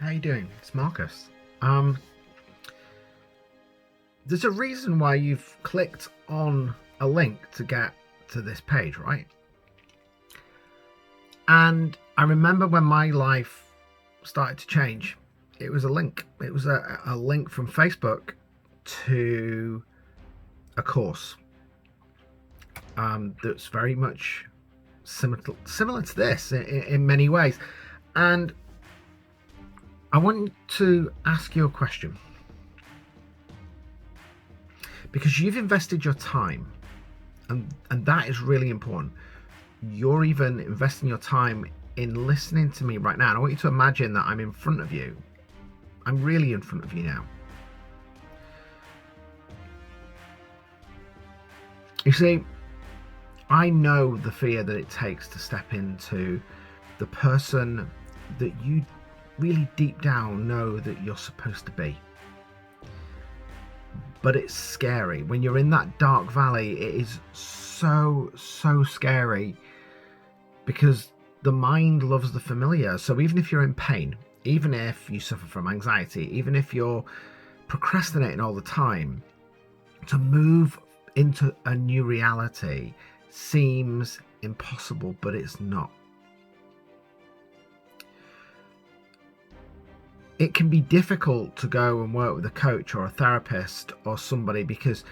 How you doing? It's Marcus. There's a reason why you've clicked on a link to get to this page, right? And I remember when my life started to change, it was a link. It was a link from Facebook to a course that's very much similar to this in many ways. And I want to ask you a question, because you've invested your time, and that is really important. You're even investing your time in listening to me right now, and I want you to imagine that I'm in front of you. I'm really in front of you now. You see, I know the fear that it takes to step into the person that you really deep down know that you're supposed to be. But it's scary. When you're in that dark valley, it is so scary, because the mind loves the familiar. So even if you're in pain, even if you suffer from anxiety, even if you're procrastinating all the time, to move into a new reality seems impossible, but it's not. It can be difficult to go and work with a coach or a therapist or somebody, because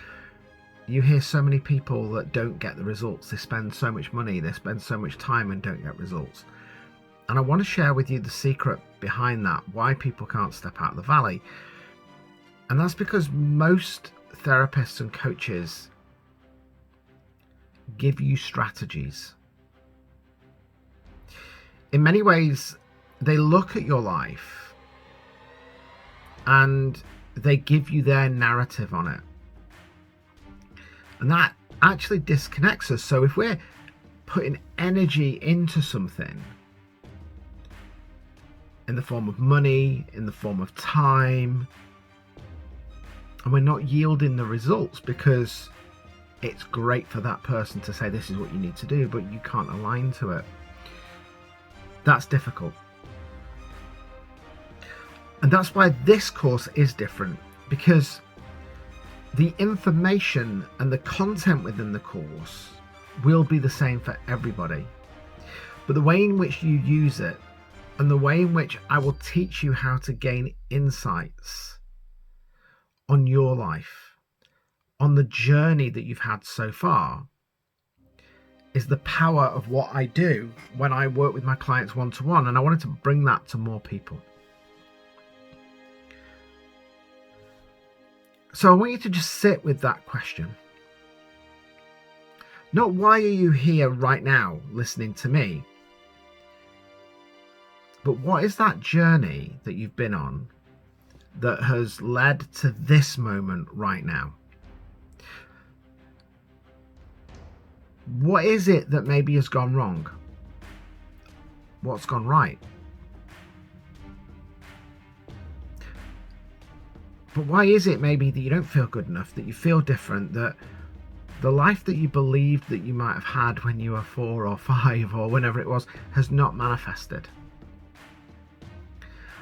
you hear so many people that don't get the results. They spend so much money, they spend so much time and don't get results. And I want to share with you the secret behind that, why people can't step out of the valley. And that's because most therapists and coaches give you strategies. In many ways, they look at your life and they give you their narrative on it. And that actually disconnects us. So if we're putting energy into something in the form of money, in the form of time, and we're not yielding the results because it's great for that person to say this is what you need to do, but you can't align to it, that's difficult. And that's why this course is different, because the information and the content within the course will be the same for everybody. But the way in which you use it, and the way in which I will teach you how to gain insights on your life, on the journey that you've had so far, is the power of what I do when I work with my clients one-to-one. And I wanted to bring that to more people. So I want you to just sit with that question. Not why are you here right now listening to me, but what is that journey that you've been on that has led to this moment right now? What is it that maybe has gone wrong? What's gone right? But why is it maybe that you don't feel good enough, that you feel different, that the life that you believed that you might have had when you were 4 or 5 or whenever it was has not manifested?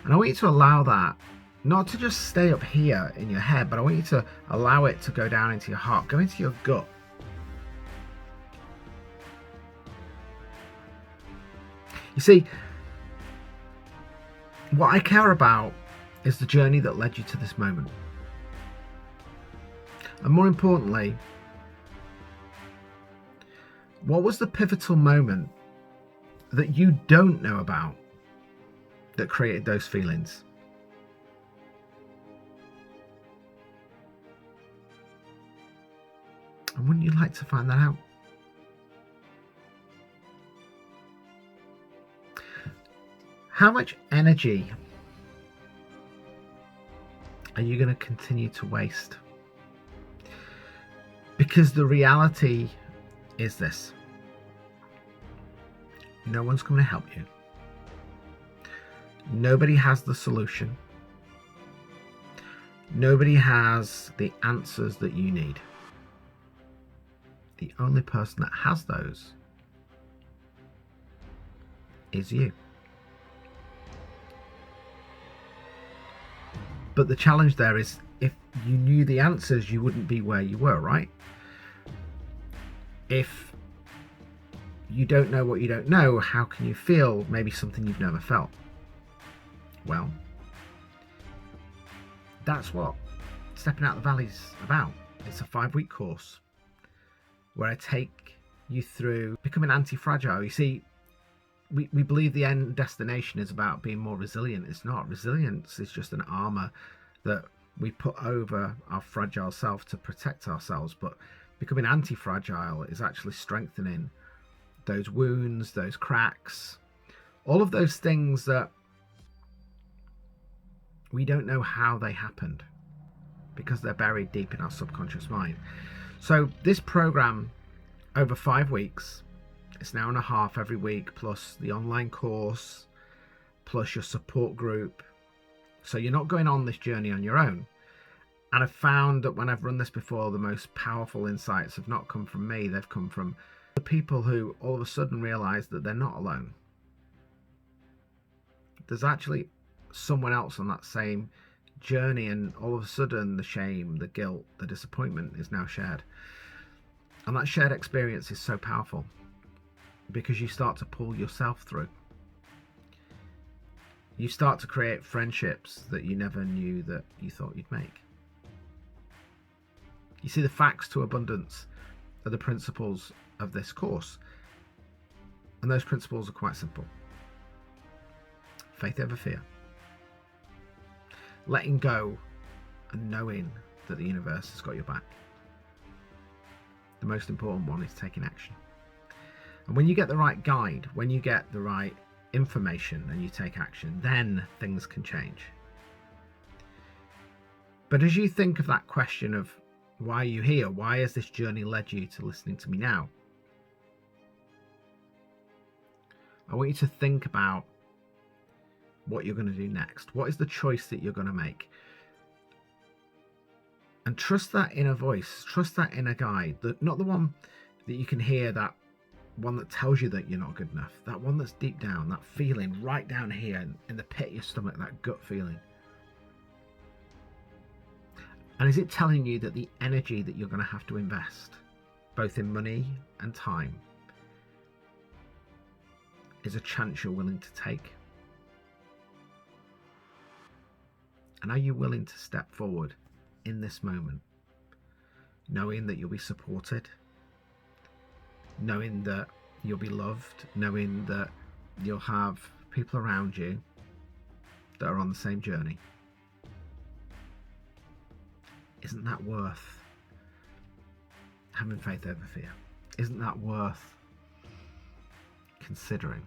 And I want you to allow that not to just stay up here in your head, but I want you to allow it to go down into your heart, go into your gut. You see, what I care about is the journey that led you to this moment. And more importantly, what was the pivotal moment that you don't know about that created those feelings? And wouldn't you like to find that out? How much energy are you going to continue to waste? Because the reality is this: no one's going to help you. Nobody has the solution. Nobody has the answers that you need. The only person that has those is you. But the challenge there is, if you knew the answers, you wouldn't be where you were, right? If you don't know what you don't know, how can you feel maybe something you've never felt? Well, that's what Stepping Out the Valley's about. It's a 5-week course where I take you through becoming anti-fragile. You see, we believe the end destination is about being more resilient. It's not. Resilience is just an armor that we put over our fragile self to protect ourselves. But becoming anti-fragile is actually strengthening those wounds, those cracks, all of those things that we don't know how they happened because they're buried deep in our subconscious mind. So this program, over 5 weeks, it's an hour and a half every week, plus the online course, plus your support group. So you're not going on this journey on your own. And I've found that when I've run this before, the most powerful insights have not come from me. They've come from the people who all of a sudden realize that they're not alone. There's actually someone else on that same journey, and all of a sudden the shame, the guilt, the disappointment is now shared. And that shared experience is so powerful because you start to pull yourself through. You start to create friendships that you never knew that you thought you'd make. You see, the facts to abundance are the principles of this course. And those principles are quite simple. Faith over fear. Letting go and knowing that the universe has got your back. The most important one is taking action. And when you get the right guide, when you get the right information and you take action, then things can change. But as you think of that question of why are you here? Why has this journey led you to listening to me now? I want you to think about what you're going to do next. What is the choice that you're going to make? And trust that inner voice, trust that inner guide, not the one that you can hear, that one that tells you that you're not good enough, that one that's deep down, that feeling right down here in the pit of your stomach, that gut feeling. And is it telling you that the energy that you're going to have to invest, both in money and time, is a chance you're willing to take? And are you willing to step forward in this moment, knowing that you'll be supported, knowing that you'll be loved, knowing that you'll have people around you that are on the same journey? Isn't that worth having faith over fear? Isn't that worth considering?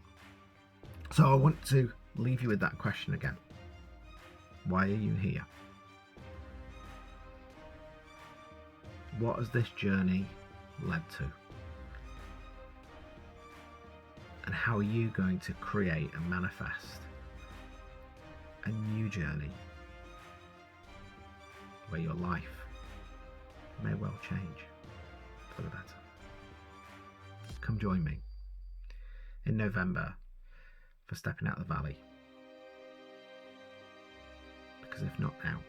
So I want to leave you with that question again. Why are you here? What has this journey led to? And how are you going to create and manifest a new journey where your life may well change for the better? Come join me in November for Stepping Out the Valley. Because if not now,